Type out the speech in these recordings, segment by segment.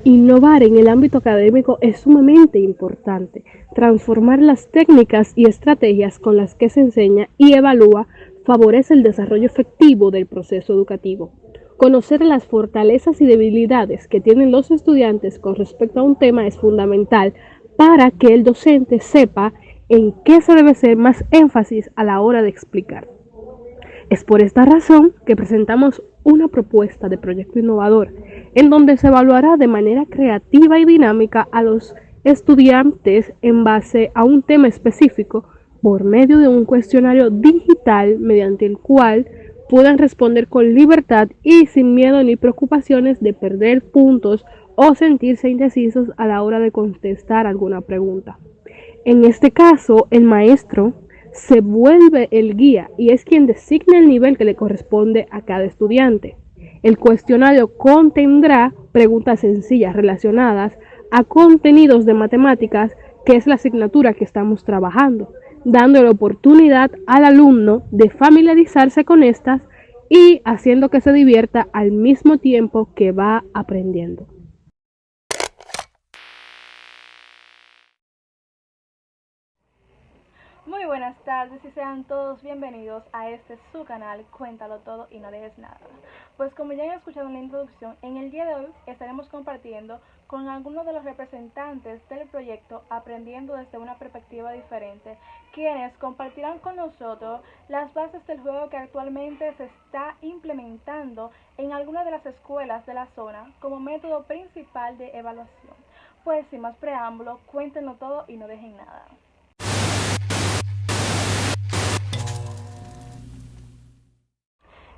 Innovar en el ámbito académico es sumamente importante. Transformar las técnicas y estrategias con las que se enseña y evalúa favorece el desarrollo efectivo del proceso educativo. Conocer las fortalezas y debilidades que tienen los estudiantes con respecto a un tema es fundamental para que el docente sepa en qué se debe hacer más énfasis a la hora de explicar. Es por esta razón que presentamos una propuesta de proyecto innovador en donde se evaluará de manera creativa y dinámica a los estudiantes en base a un tema específico por medio de un cuestionario digital mediante el cual puedan responder con libertad y sin miedo ni preocupaciones de perder puntos o sentirse indecisos a la hora de contestar alguna pregunta. En este caso, el maestro se vuelve el guía y es quien designa el nivel que le corresponde a cada estudiante. El cuestionario contendrá preguntas sencillas relacionadas a contenidos de matemáticas, que es la asignatura que estamos trabajando, dando la oportunidad al alumno de familiarizarse con estas y haciendo que se divierta al mismo tiempo que va aprendiendo. Muy buenas tardes y sean todos bienvenidos a este su canal Cuéntalo Todo y No Dejes Nada. Pues como ya han escuchado en la introducción, en el día de hoy estaremos compartiendo con algunos de los representantes del proyecto Aprendiendo desde una perspectiva diferente, quienes compartirán con nosotros las bases del juego que actualmente se está implementando en algunas de las escuelas de la zona como método principal de evaluación. Pues sin más preámbulo, cuéntenlo todo y no dejen nada.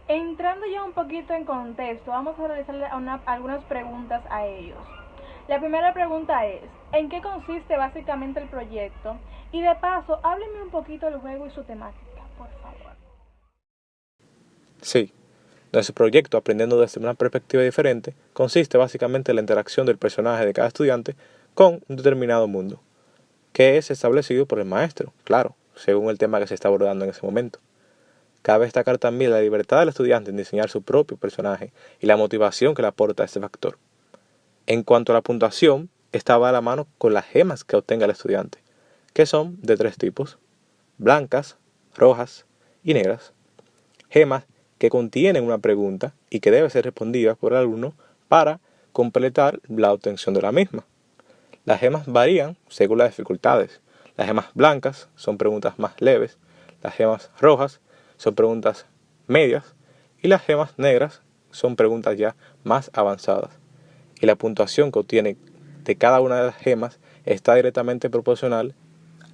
Entrando ya un poquito en contexto, vamos a realizarle algunas preguntas a ellos. La primera pregunta es, ¿en qué consiste básicamente el proyecto? Y de paso, háblenme un poquito del juego y su temática, por favor. Sí, nuestro proyecto Aprendiendo desde una perspectiva diferente consiste básicamente en la interacción del personaje de cada estudiante con un determinado mundo, que es establecido por el maestro, claro, según el tema que se está abordando en ese momento. Cabe destacar también la libertad del estudiante en diseñar su propio personaje y la motivación que le aporta este factor. En cuanto a la puntuación, esta va a la mano con las gemas que obtenga el estudiante, que son de tres tipos: blancas, rojas y negras. Gemas que contienen una pregunta y que debe ser respondida por el alumno para completar la obtención de la misma. Las gemas varían según las dificultades. Las gemas blancas son preguntas más leves, las gemas rojas son preguntas medias y las gemas negras son preguntas ya más avanzadas. Y la puntuación que obtiene de cada una de las gemas está directamente proporcional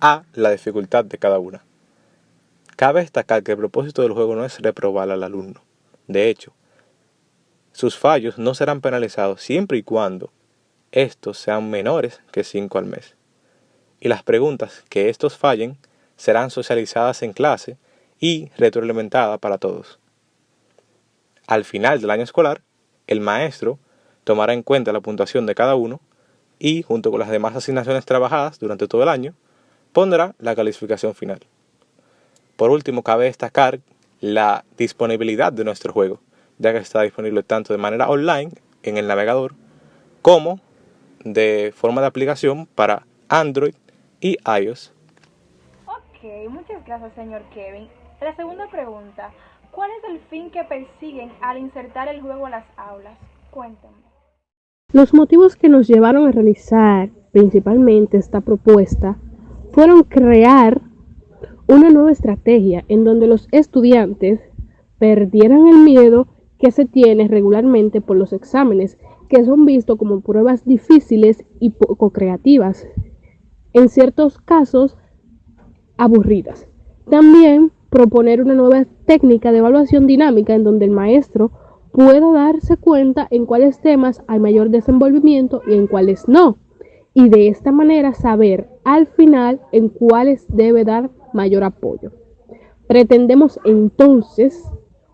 a la dificultad de cada una. Cabe destacar que el propósito del juego no es reprobar al alumno. De hecho, sus fallos no serán penalizados siempre y cuando estos sean menores que 5 al mes. Y las preguntas que estos fallen serán socializadas en clase y retroalimentadas para todos. Al final del año escolar, el maestro tomará en cuenta la puntuación de cada uno y, junto con las demás asignaciones trabajadas durante todo el año, pondrá la calificación final. Por último, cabe destacar la disponibilidad de nuestro juego, ya que está disponible tanto de manera online en el navegador como de forma de aplicación para Android y iOS. Ok, muchas gracias, señor Kevin. La segunda pregunta, ¿cuál es el fin que persiguen al insertar el juego a las aulas? Cuéntenme. Los motivos que nos llevaron a realizar principalmente esta propuesta fueron crear una nueva estrategia en donde los estudiantes perdieran el miedo que se tiene regularmente por los exámenes, que son vistos como pruebas difíciles y poco creativas, en ciertos casos aburridas. También proponer una nueva técnica de evaluación dinámica en donde el maestro pueda darse cuenta en cuáles temas hay mayor desenvolvimiento y en cuáles no. Y de esta manera saber al final en cuáles debe dar mayor apoyo. Pretendemos entonces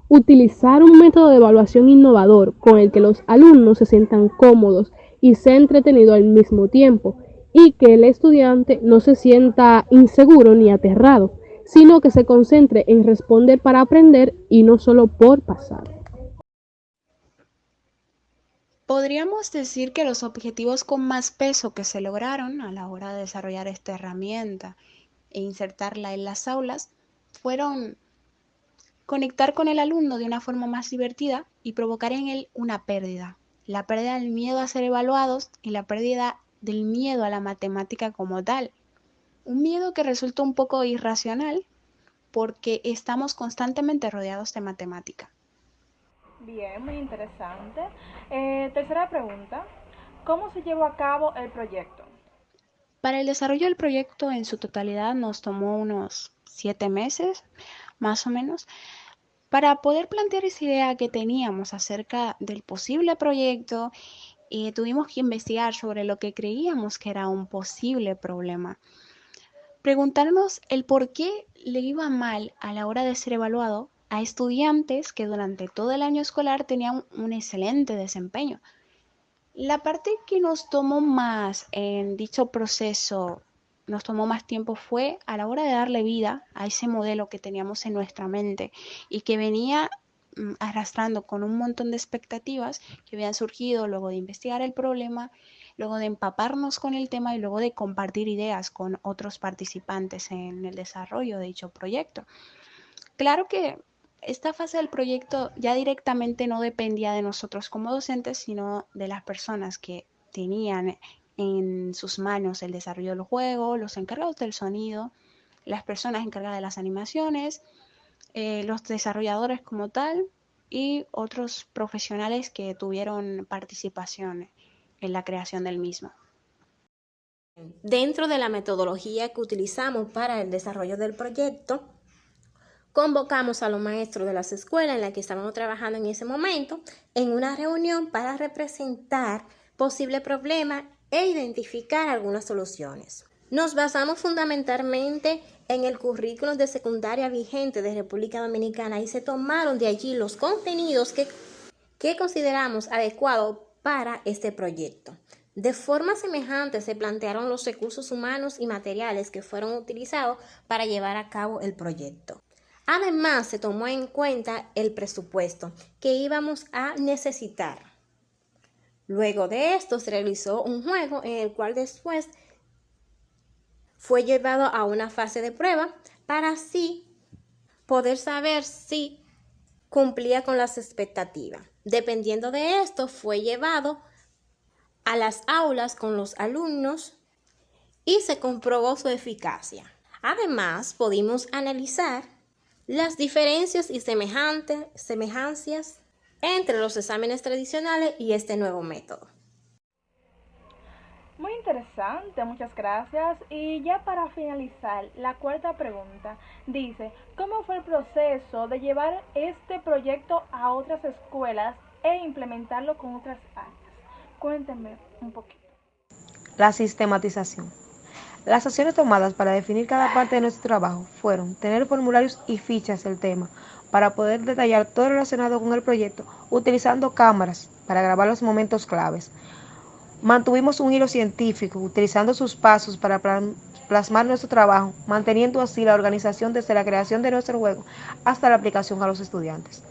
utilizar un método de evaluación innovador con el que los alumnos se sientan cómodos y sea entretenido al mismo tiempo y que el estudiante no se sienta inseguro ni aterrado, sino que se concentre en responder para aprender y no solo por pasar. Podríamos decir que los objetivos con más peso que se lograron a la hora de desarrollar esta herramienta e insertarla en las aulas fueron conectar con el alumno de una forma más divertida y provocar en él una pérdida. La pérdida del miedo a ser evaluados y la pérdida del miedo a la matemática como tal. Un miedo que resulta un poco irracional porque estamos constantemente rodeados de matemática. Bien, muy interesante. Tercera pregunta. ¿Cómo se llevó a cabo el proyecto? Para el desarrollo del proyecto en su totalidad nos tomó unos 7 meses, más o menos, para poder plantear esa idea que teníamos acerca del posible proyecto. Tuvimos que investigar sobre lo que creíamos que era un posible problema. Preguntarnos el por qué le iba mal a la hora de ser evaluado a estudiantes que durante todo el año escolar tenían un excelente desempeño. La parte que nos tomó más en dicho proceso, nos tomó más tiempo fue a la hora de darle vida a ese modelo que teníamos en nuestra mente y que venía arrastrando con un montón de expectativas que habían surgido luego de investigar el problema, luego de empaparnos con el tema y luego de compartir ideas con otros participantes en el desarrollo de dicho proyecto. Claro que esta fase del proyecto ya directamente no dependía de nosotros como docentes, sino de las personas que tenían en sus manos el desarrollo del juego, los encargados del sonido, las personas encargadas de las animaciones, los desarrolladores como tal y otros profesionales que tuvieron participación en la creación del mismo. Dentro de la metodología que utilizamos para el desarrollo del proyecto, convocamos a los maestros de las escuelas en las que estábamos trabajando en ese momento en una reunión para representar posibles problemas e identificar algunas soluciones. Nos basamos fundamentalmente en el currículum de secundaria vigente de República Dominicana y se tomaron de allí los contenidos que consideramos adecuados para este proyecto. De forma semejante se plantearon los recursos humanos y materiales que fueron utilizados para llevar a cabo el proyecto. Además, se tomó en cuenta el presupuesto que íbamos a necesitar. Luego de esto se realizó un juego en el cual después fue llevado a una fase de prueba para así poder saber si cumplía con las expectativas. Dependiendo de esto, fue llevado a las aulas con los alumnos y se comprobó su eficacia. Además, pudimos analizar las diferencias y semejanzas entre los exámenes tradicionales y este nuevo método. Muy interesante, muchas gracias. Y ya para finalizar, la cuarta pregunta dice, ¿cómo fue el proceso de llevar este proyecto a otras escuelas e implementarlo con otras áreas? Cuéntenme un poquito. La sistematización. Las acciones tomadas para definir cada parte de nuestro trabajo fueron tener formularios y fichas del tema para poder detallar todo relacionado con el proyecto utilizando cámaras para grabar los momentos claves. Mantuvimos un hilo científico utilizando sus pasos para plasmar nuestro trabajo, manteniendo así la organización desde la creación de nuestro juego hasta la aplicación a los estudiantes.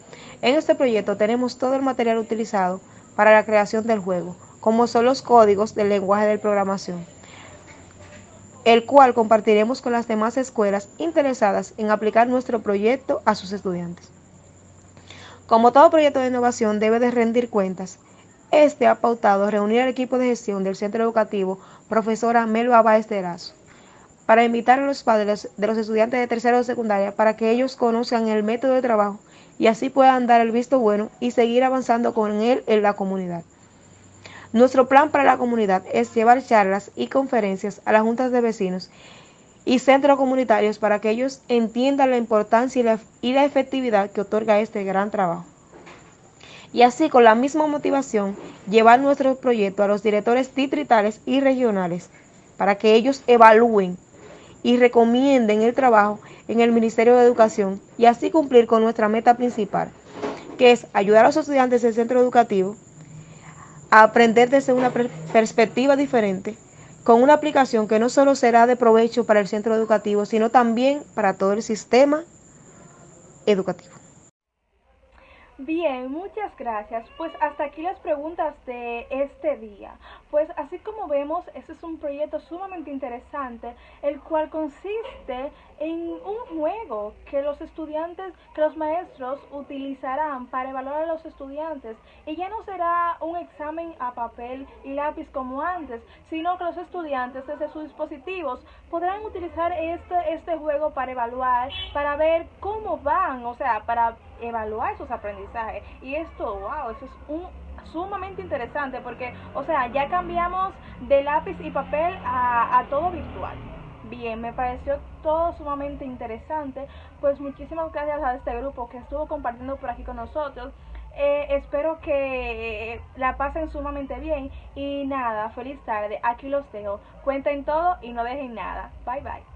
En este proyecto tenemos todo el material utilizado para la creación del juego, como son los códigos del lenguaje de programación, el cual compartiremos con las demás escuelas interesadas en aplicar nuestro proyecto a sus estudiantes. Como todo proyecto de innovación debe de rendir cuentas, este ha pautado reunir al equipo de gestión del centro educativo profesora Melba Báez de Erazo, para invitar a los padres de los estudiantes de tercero de secundaria para que ellos conozcan el método de trabajo y así puedan dar el visto bueno y seguir avanzando con él en la comunidad. Nuestro plan para la comunidad es llevar charlas y conferencias a las juntas de vecinos y centros comunitarios para que ellos entiendan la importancia y la efectividad que otorga este gran trabajo. Y así, con la misma motivación, llevar nuestro proyecto a los directores distritales y regionales para que ellos evalúen y recomienden el trabajo en el Ministerio de Educación y así cumplir con nuestra meta principal, que es ayudar a los estudiantes del centro educativo a aprender desde una perspectiva diferente, con una aplicación que no solo será de provecho para el centro educativo, sino también para todo el sistema educativo. Bien, muchas gracias. Pues hasta aquí las preguntas de este día. Pues así como vemos, este es un proyecto sumamente interesante, el cual consiste en un juego que los estudiantes, que los maestros utilizarán para evaluar a los estudiantes. Y ya no será un examen a papel y lápiz como antes, sino que los estudiantes desde sus dispositivos podrán utilizar este juego para evaluar, para ver cómo van, o sea, para evaluar sus aprendizajes. Y esto, wow, eso es sumamente interesante porque, o sea, ya cambiamos de lápiz y papel a todo virtual. Bien, me pareció todo sumamente interesante. Pues muchísimas gracias a este grupo que estuvo compartiendo por aquí con nosotros. Espero que la pasen sumamente bien. Y nada, feliz tarde. Aquí los dejo. Cuenten todo y no dejen nada. Bye bye.